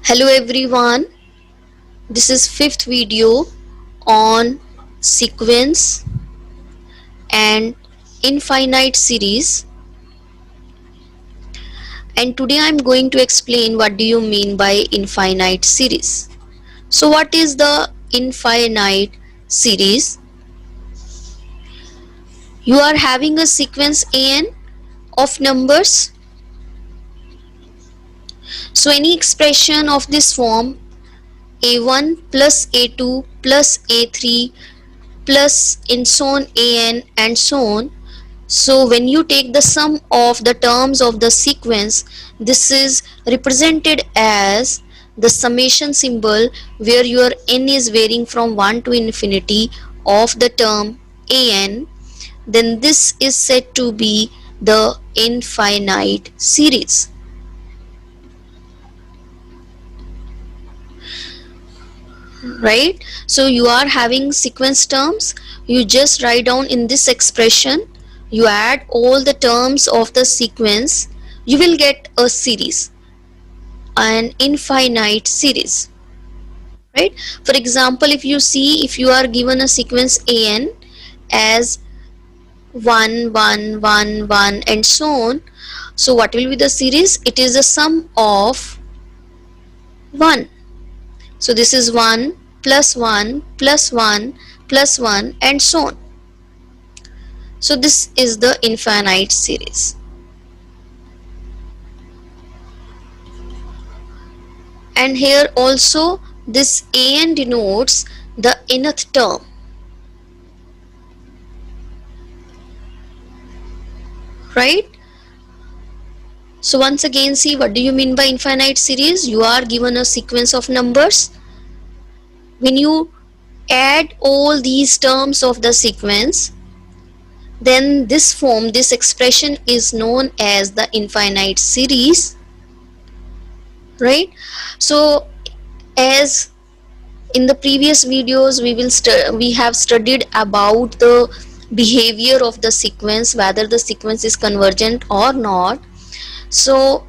Hello everyone, this is fifth video on sequence and infinite series, and today I am going to explain what do you mean by infinite series. So what is the infinite series? You are having a sequence an of numbers. So any expression of this form a1 plus a2 plus a3 plus and so on an and so on. So when you take the sum of the terms of the sequence, this is represented as the summation symbol where your n is varying from 1 to infinity of the term an, then this is said to be the infinite series. Right? So you are having sequence terms, you just write down in this expression, you add all the terms of the sequence, you will get a series, an infinite series. Right? For example, if you see, if you are given a sequence an as 1 1 1 1 and so on, so what will be the series? It is the sum of 1. So this is 1 plus 1 plus 1 plus 1 and so on. So this is the infinite series. And here also this an denotes the nth term. Right? So once again, see, what do you mean by infinite series? You are given a sequence of numbers. When you add all these terms of the sequence, then this form, this expression is known as the infinite series. Right? So as in the previous videos, we have studied about the behavior of the sequence, whether the sequence is convergent or not. So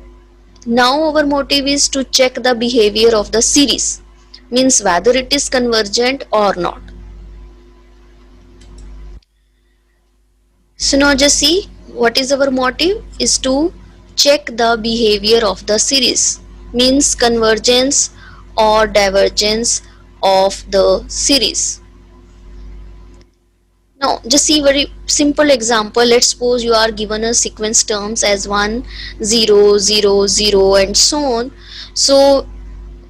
now our motive is to check the behavior of the series, means whether it is convergent or not. So now just see, what is our motive is to check the behavior of the series, means convergence or divergence of the series. Now just see very simple example. Let's suppose you are given a sequence terms as 1 0 0 0 and so on. So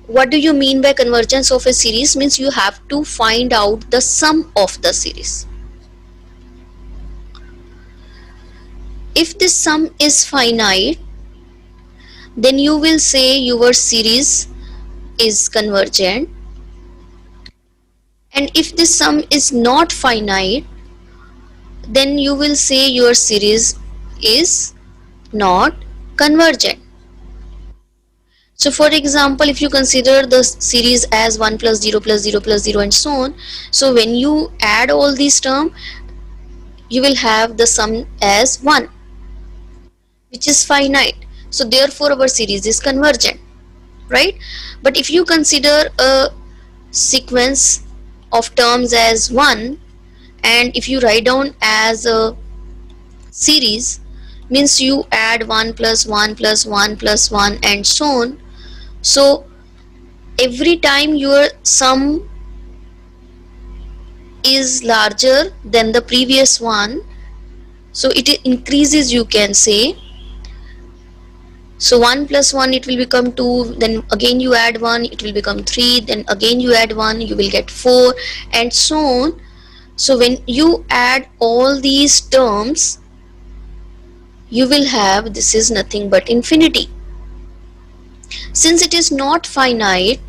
what do you mean by convergence of a series? Means you have to find out the sum of the series. If this sum is finite, then you will say your series is convergent, and if this sum is not finite, then you will say your series is not convergent. So for example, if you consider the series as 1 plus 0 plus 0 plus 0 and so on, so when you add all these terms, you will have the sum as 1, which is finite. So therefore our series is convergent. Right? But if you consider a sequence of terms as 1, and if you write down as a series, means you add 1 plus 1 plus 1 plus 1 and so on. So every time your sum is larger than the previous one, so it increases, you can say. So 1 plus 1, it will become 2, then again you add 1, it will become 3, then again you add 1, you will get 4 and so on. So when you add all these terms, you will have, this is nothing but infinity. Since it is not finite,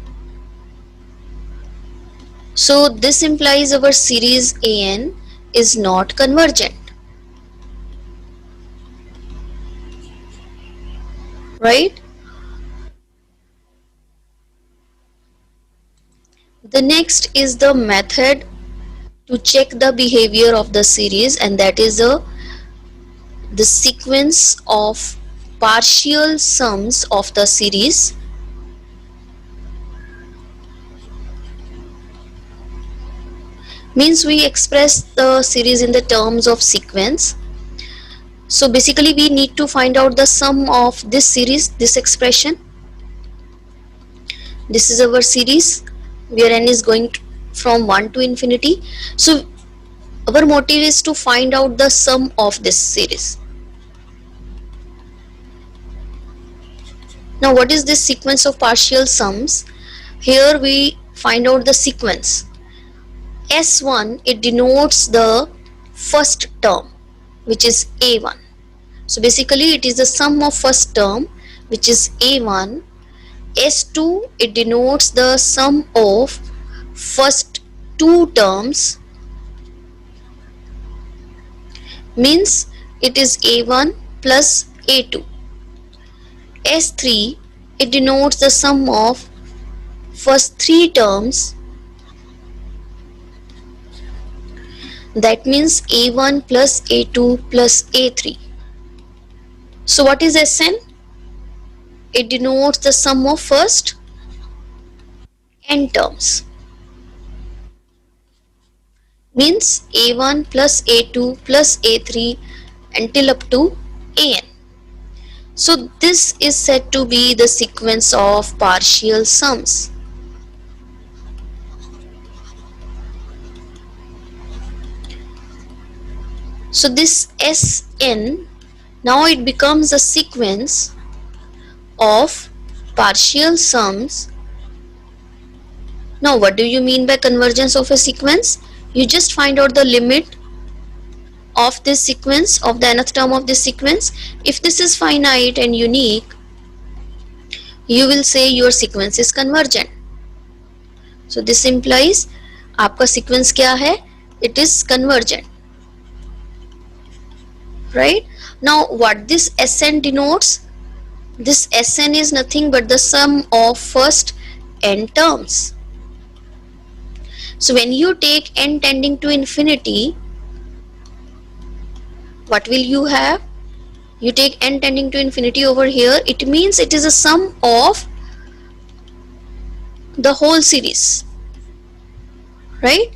so this implies our series an is not convergent. Right? The next is the method to check the behavior of the series, and that is the sequence of partial sums of the series. means we express the series in the terms of sequence. So basically we need to find out the sum of this series, this expression. This is our series where n is going from 1 to infinity. So our motive is to find out the sum of this series. Now what is this sequence of partial sums? Here we find out the sequence. S1, it denotes the first term, which is A1. So basically it is the sum of first term, which is A1. S2, it denotes the sum of first two terms, means it is A1 plus A2. S3, it denotes the sum of first three terms, that means A1 plus A2 plus A3. So what is Sn? It denotes the sum of first n terms, means A1 plus A2 plus A3 until up to An. So this is said to be the sequence of partial sums. So this Sn, now it becomes a sequence of partial sums. Now what do you mean by convergence of a sequence? You just find out the limit of this sequence, of the nth term of this sequence. If this is finite and unique, you will say your sequence is convergent. So this implies आपका sequence क्या है? It is convergent. Right? Now what this Sn denotes? This Sn is nothing but the sum of first n terms. So when you take n tending to infinity, what will you have? You take n tending to infinity over here, it means it is a sum of the whole series, right?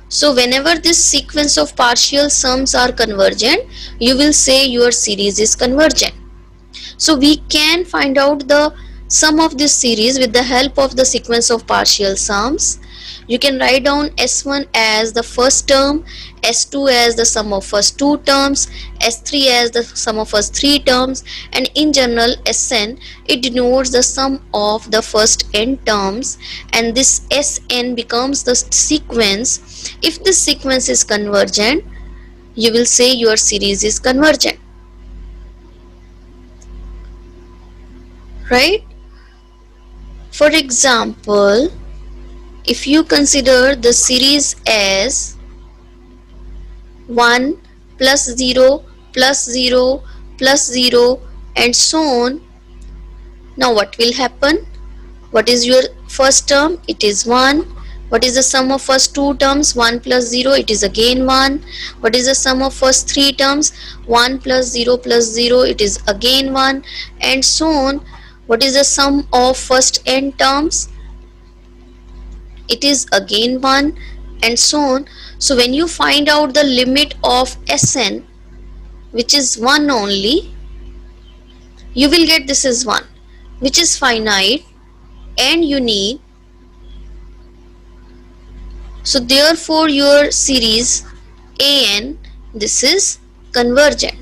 So whenever this sequence of partial sums are convergent, you will say your series is convergent. So we can find out the sum of this series with the help of the sequence of partial sums. You can write down S1 as the first term, S2 as the sum of first two terms, S3 as the sum of first three terms, and in general Sn, it denotes the sum of the first n terms, and this Sn becomes the sequence. If this sequence is convergent, you will say your series is convergent, right? For example, if you consider the series as 1 plus 0 plus 0 plus 0 and so on, now what will happen? What is your first term? It is 1. What is the sum of first two terms? 1 plus 0, it is again 1. What is the sum of first three terms? 1 plus 0 plus 0, it is again 1, and so on. What is the sum of first n terms? It is again 1, and so on. So when you find out the limit of Sn, which is 1 only, you will get this is 1, which is finite and unique. So therefore your series An, this is convergent.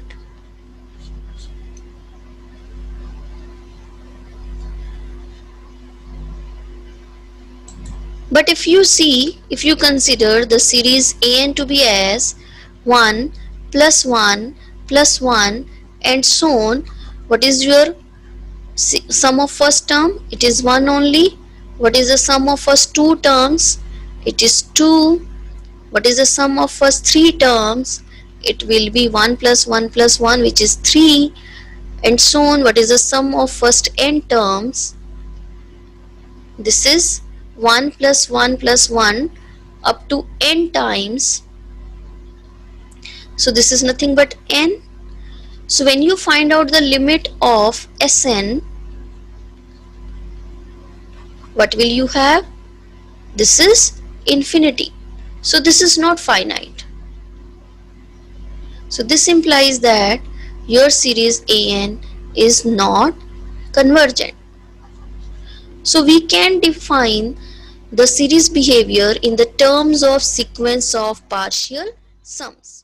But if you consider the series An to be as 1 plus 1 plus 1 and so on, what is your sum of first term? It is 1 only. What is the sum of first two terms? It is 2. What is the sum of first three terms? It will be 1 plus 1 plus 1, which is 3, and so on. What is the sum of first n terms? This is 1 plus 1 plus 1 up to n times. So this is nothing but n. So when you find out the limit of Sn, what will you have? This is infinity. So this is not finite. So this implies that your series AN is not convergent. So we can define the series behavior in the terms of sequence of partial sums.